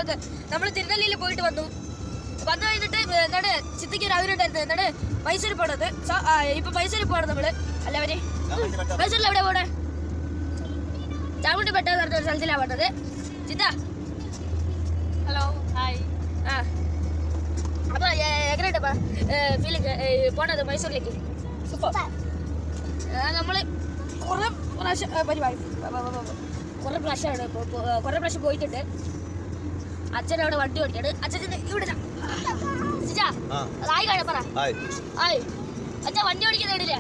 വിശേഷങ്ങളൊക്കെ. നമ്മൾ തിരുനെല്ലിയിൽ പോയിട്ട് വന്നു കഴിഞ്ഞിട്ട് എന്താണ് ചിത്തയ്ക്ക് രാവിലെ ഉണ്ടായിരുന്നത് എന്താണ് മൈസൂർ പോണത്. ഇപ്പൊ മൈസൂർ പോകണം നമ്മള്. അല്ലവരെ മൈസൂരിൽ എവിടെ പോണേ? ചാമുണ്ടിപ്പെട്ട എന്ന് പറഞ്ഞ ഒരു സ്ഥലത്തിലാണ് പോണത്. ചിത്ത ഹലോ ഹായ്. അപ്പൊ എങ്ങനെയുണ്ട് ഫീലിംഗ് പോണത് മൈസൂരിലേക്ക്? നമ്മള് കുറെ പ്രാവശ്യം പോയിട്ടുണ്ട്. അച്ഛൻ അവിടെ വണ്ടി ഓടിക്കാണ്. അച്ഛൻ ഇവിടെ ആയി കാണാൻ പറ. ആയി അച്ഛൻ വണ്ടി ഓടിക്കുന്ന കേട്ടില്ലേ?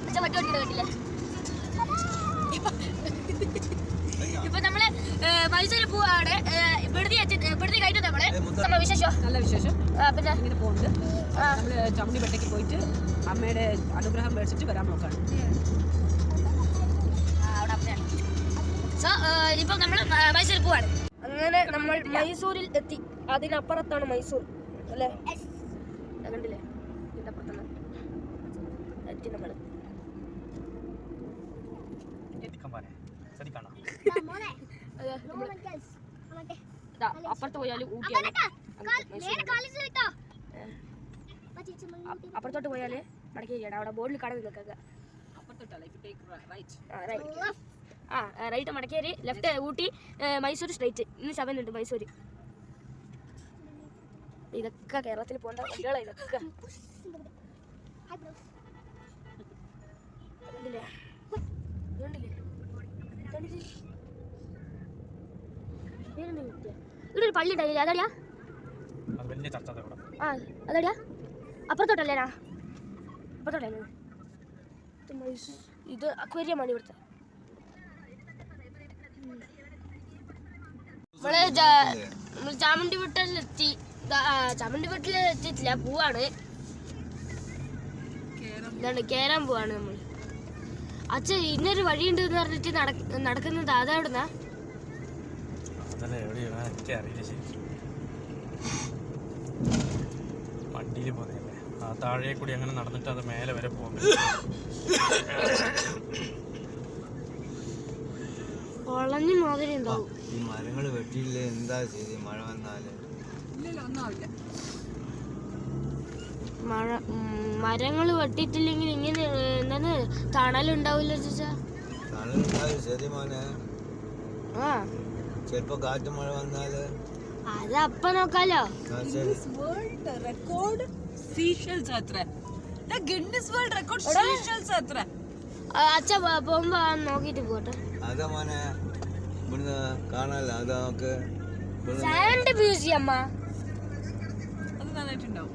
അച്ഛൻ വണ്ടി ഓടിക്കുന്ന കേട്ടില്ലേ? ഇപ്പൊ നമ്മള് മൈസൂരിൽ പോവാണ്. ഇവിടുത്തെ കഴിഞ്ഞു നമ്മള് വിശേഷം. നല്ല വിശേഷം. പിന്നെ ഇങ്ങനെ പോകുന്നുണ്ട്. നമ്മള് ചമ്മണ്ടിപ്പെട്ടേക്ക് പോയിട്ട് അമ്മയുടെ അനുഗ്രഹം മേടിച്ചിട്ട് വരാൻ നോക്കാണ്. ഇപ്പൊ നമ്മള് മൈസൂരിൽ പോവാണ്. അങ്ങനെ നമ്മൾ മൈസൂരിൽ എത്തി. അതിനപ്പുറത്താണ് മൈസൂർ അല്ലേ? കണ്ടില്ലേ? ഇതിന്റെ അപ്പുറത്താണ് എത്തി നമ്മള്. അപ്പുറത്ത് പോയാലും ഊട്ടിയാണ്. അപ്പുറത്തോട്ട് പോയാല് മടക്കേരിയാണ്. അവിടെ ബോർഡിൽ കട നിൽക്കുക. Right Madikeri, left Ooty, Mysore straight. ഇന്ന് 7 ഉണ്ട് മൈസൂര്. ഇതൊക്കെ കേരളത്തിൽ പോകേണ്ട വണ്ടികളാ. ഇതൊക്കെ ഇവിടെ ഒരു പള്ളി ഉണ്ടായില്ലേ? അതാടിയാ? അതാടിയാ? അപ്പുറത്തോട്ടല്ലേ? അപ്പുറത്തോട്ടായിരുന്നു. ഇത് അക്വേറിയമാണ് ഇവിടുത്തെ. നമ്മള് ചാമുണ്ടിപെട്ടിലെത്തി. ചാമുണ്ടിപെട്ടിലെത്തിയിട്ടില്ല, പോവാണ്. കേറാൻ പോവാണ് നമ്മൾ. അച്ഛൻ ഇന്നൊരു വഴിയുണ്ട് എന്ന് പറഞ്ഞിട്ട് നടക്കുന്നത് അതെവിടുന്നാ? വണ്ടിയിൽ പോകുന്നല്ലേ, ആ താഴെ കൂടി അങ്ങനെ നടന്നിട്ട് അത് മേലെ വരെ പോകും. വളഞ്ഞു മാതിരി ഉണ്ടാവും. ഈ മരങ്ങൾ വെട്ടിയില്ലേ? എന്താ ചെയ്ത് മഴ വന്നാല്? മരങ്ങൾ വെട്ടിയിട്ടില്ലെങ്കിൽ ഇങ്ങനെ എന്താണ് തണലുണ്ടാവില്ല ചേച്ചാ? തണലുണ്ടാവും ശരി മോനെ. ചിലപ്പോ കാറ്റ് മഴ വന്നാല് അത് അപ്പ നോക്കാലോ. അച്ഛ പോകുമ്പോ നോക്കിട്ട് പോട്ടെ. അതാ മോനെ ഇവിടുന്ന് കാണാലോ. അതാ നമുക്ക് മ്യൂസിയം അത് നന്നായിട്ടുണ്ടാവും.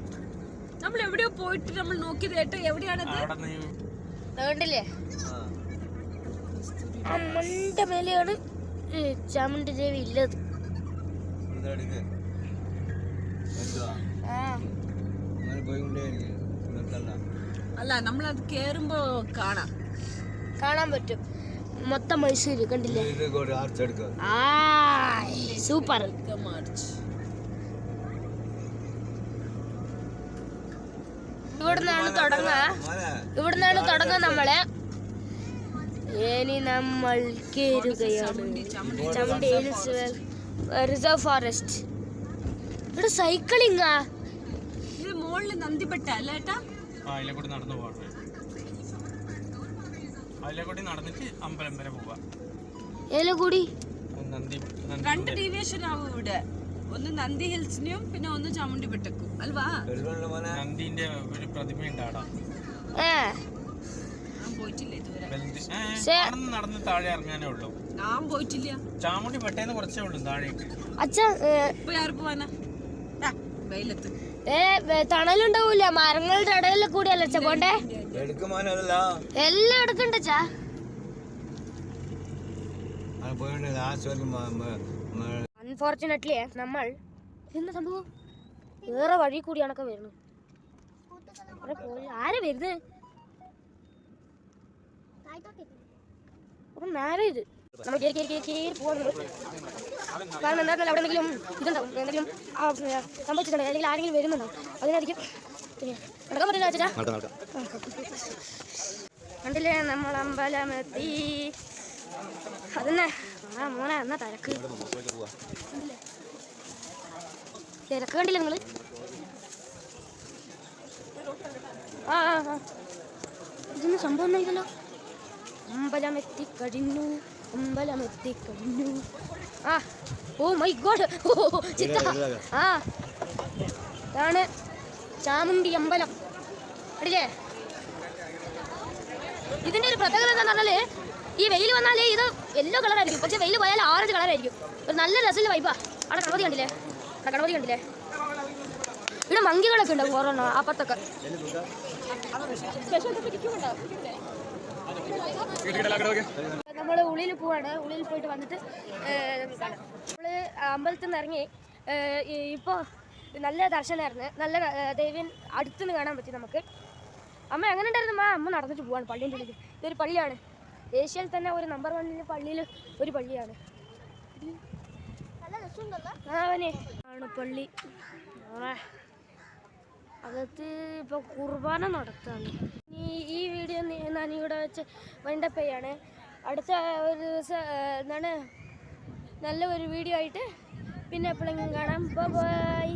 നമ്മൾ എവിടെയോ പോയിട്ട് നമ്മൾ നോക്കിയത് കേട്ടോ. എവിടെയാണത്? കണ്ടില്ലേ? അമ്മന്റെ മേലെയാണ് ചാമുണ്ടി ദേവി ഇല്ലത്. അല്ല, നമ്മളത് കേറുമ്പോ കാണാൻ പറ്റും മൊത്തം മൈസൂര്. കണ്ടില്ലേ? സൂപ്പർ. ഇവിടുന്നാണ് തുടങ്ങുക നമ്മള്. ഇനി നമ്മൾ കേറുകയാണ് ചാമുണ്ടി റിസർവ് ഫോറസ്റ്റ്. ഇവിടെ സൈക്ലിംഗാ. ഇത് മുകളിൽ നന്ദിപ്പെട്ട അല്ലേട്ടാ? അതിലെക്കൂടി നടന്നു പോവാണ്. അതിലെക്കൂടി നടന്നിട്ട് അമ്പലം വരെ പോവാ. ഏലക്കൂടി രണ്ട് ഡീവിയേഷൻ ആവും ഇവിടെ. ഒന്ന് നന്ദി ഹിൽസിനും പിന്നെ ഒന്ന് ചാമുണ്ടിപ്പെട്ടക്കും അൽവാ? നന്ദിന്റെ ഒരു പ്രതിമയുണ്ട് അവിടെ. ഞാൻ പോയിട്ടില്ല ഇതുവരെ. നടന്ന് താഴെ ഇറങ്ങാനേ ഉള്ളൂ. ഞാൻ പോയിട്ടില്ല. ചാമുണ്ടി പെട്ടേന്ന് കുറച്ചേ ഉള്ളൂ താഴേക്ക്. ഇപ്പൊ ആര് പോവാനാ? വെയിലത്ത് തണലുണ്ടാവൂല. മരങ്ങളുടെ ഇടയിൽ കൂടിയല്ല അച്ഛ പോണ്ടേ? എല്ലാം എടുക്കണ്ട ചാ. അൺഫോർച്ചുനേറ്റ്ലി നമ്മൾ എന്താ സംഭവം വേറെ വഴി കൂടിയാണൊക്കെ വരുന്നത്. ആരാ വരുന്നത്? നേരെ ഇത് നമ്മൾ കാരണം എന്താ അവിടെ എന്തെങ്കിലും ഇതുണ്ടാവും, എന്തെങ്കിലും സംഭവിച്ചിട്ടുണ്ടോ, അല്ലെങ്കിൽ ആരെങ്കിലും വരുന്നുണ്ടാവും. അതിനായിരിക്കും നടക്കാൻ പറ്റില്ല ചേച്ചാ. കണ്ടില്ലേ നമ്മൾ അമ്പലമെത്തി. അതന്നെ മോനെ എന്നാ തിരക്ക്. തിരക്ക് കണ്ടില്ല നിങ്ങൾ? ആ ആ ആ ഇതൊന്നും സംഭവം ഒന്നായില്ലല്ലോ. അമ്പലമെത്തിക്കഴിഞ്ഞു, അമ്പലമെത്തിക്കഴിഞ്ഞു. ആ ഓ മൈ ഗോഡ്, ഓ ചിത്ത. ആ ഇതാണ് ചാമുണ്ടി അമ്പലം. അടില്ലേ? ഇതിൻ്റെ ഒരു പ്രത്യേകത എന്താണെന്ന് പറഞ്ഞാൽ ഈ വെയിൽ വന്നാൽ ഇത് യെല്ലോ കളറായിരിക്കും, പക്ഷെ വെയിൽ പോയാൽ ഓറഞ്ച് കളറായിരിക്കും. ഒരു നല്ല രസമുള്ള വൈബാ. അവിടെ ഗണപതി കണ്ടില്ലേ? അവിടെ ഗണപതി കണ്ടില്ലേ? ഇവിടെ മങ്കികളൊക്കെ ഉണ്ടാവും ഓരോന്നോ അപ്പത്തൊക്കെ. നമ്മൾ ഉള്ളിൽ പോവാണ്. ഉള്ളിൽ പോയിട്ട് വന്നിട്ട് നമ്മൾ അമ്പലത്തിൽ നിന്ന് ഇറങ്ങി. ഇപ്പോൾ നല്ല ദർശനമായിരുന്നു, നല്ല ദേവൻ അടുത്തുനിന്ന് കാണാൻ പറ്റി നമുക്ക്. അമ്മ എങ്ങനെ ഉണ്ടായിരുന്നു? അമ്മ നടന്നിട്ട് പോവാണ് പള്ളീൻ്റെ ഉള്ളിൽ. ഇതൊരു പള്ളിയാണ്, ഏഷ്യയിൽ തന്നെ ഒരു നമ്പർ 1 പള്ളിയിൽ ഒരു പള്ളിയാണ്. അവനെ ആണ് പള്ളി. അകത്ത് ഇപ്പോൾ കുർബാന നടത്താണ്. ഈ വീഡിയോ ഞാനിവിടെ വെച്ച് വൈൻഡപ്പ് ചെയ്യാണ്. അടുത്ത ഒരു ദിവസം എന്താണ് നല്ല ഒരു വീഡിയോ ആയിട്ട് പിന്നെ എപ്പോഴെങ്കിലും കാണാം. ബൈ.